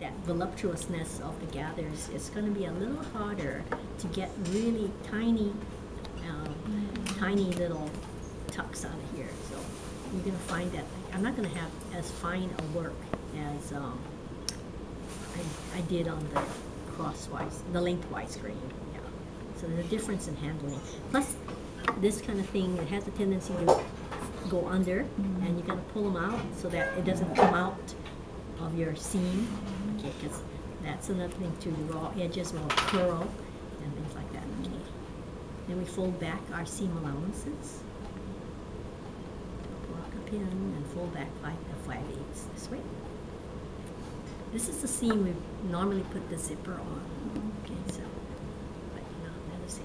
that voluptuousness of the gathers, it's going to be a little harder to get really tiny, tiny little tucks out of here. So you're going to find that I'm not going to have as fine a work as I did on the crosswise, the lengthwise grain. Yeah. So there's a difference in handling. Plus, this kind of thing, it has a tendency to go under, and you got to pull them out so that it doesn't come out of your seam. Okay, because that's another thing too. The raw edges will curl and things like that. Okay. Then we fold back our seam allowances. Lock a pin and fold back 5/8 this way. This is the seam we normally put the zipper on. Okay, so, but you know, let's see.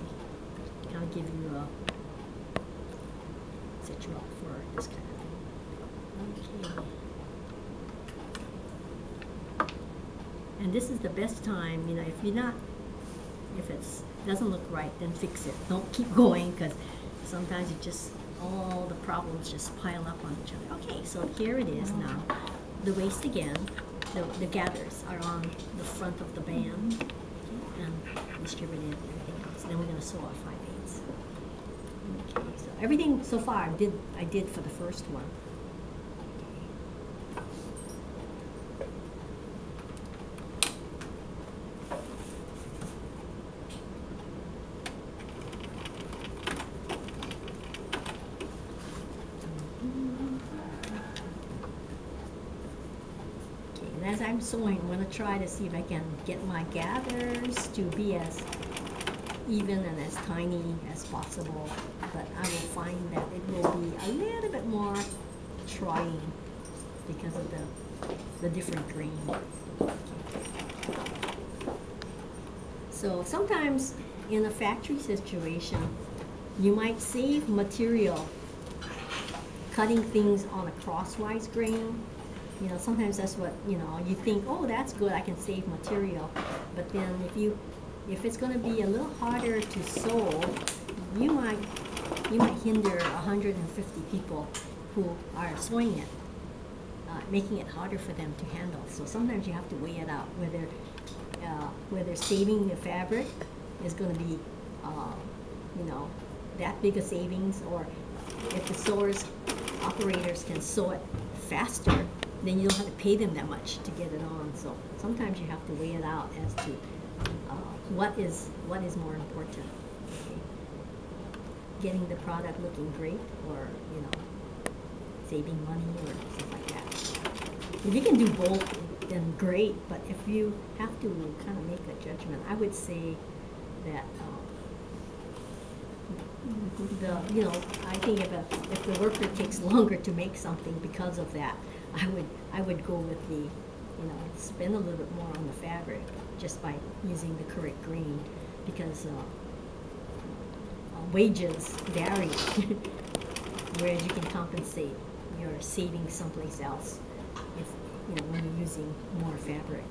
I'll give you a set you up for this kind of thing. Okay. And this is the best time, you know, if it doesn't look right, then fix it. Don't keep going, because sometimes it just, all the problems just pile up on each other. Okay, so here it is now. The waist again, the gathers are on the front of the band, okay, and distributed everything else. Then we're going to sew our 5/8. Okay, so everything so far I did for the first one. As I'm sewing, I'm going to try to see if I can get my gathers to be as even and as tiny as possible, but I will find that it will be a little bit more trying because of the different grain. So sometimes in a factory situation, you might save material cutting things on a crosswise grain. You know, sometimes that's what, you know, you think, oh, that's good, I can save material. But then if it's going to be a little harder to sew, you might hinder 150 people who are sewing it, making it harder for them to handle. So sometimes you have to weigh it out, whether saving the fabric is going to be, you know, that big a savings, or if the sewers, operators can sew it faster, then you don't have to pay them that much to get it on. So sometimes you have to weigh it out as to what is more important. Okay. Getting the product looking great, or, you know, saving money or stuff like that. If you can do both, then great. But if you have to kind of make a judgment, I would say that you know, I think if the worker takes longer to make something because of that, I would go with the, you know, spend a little bit more on the fabric just by using the correct grain, because wages vary, whereas you can compensate your savings someplace else if, you know, when you're using more fabric.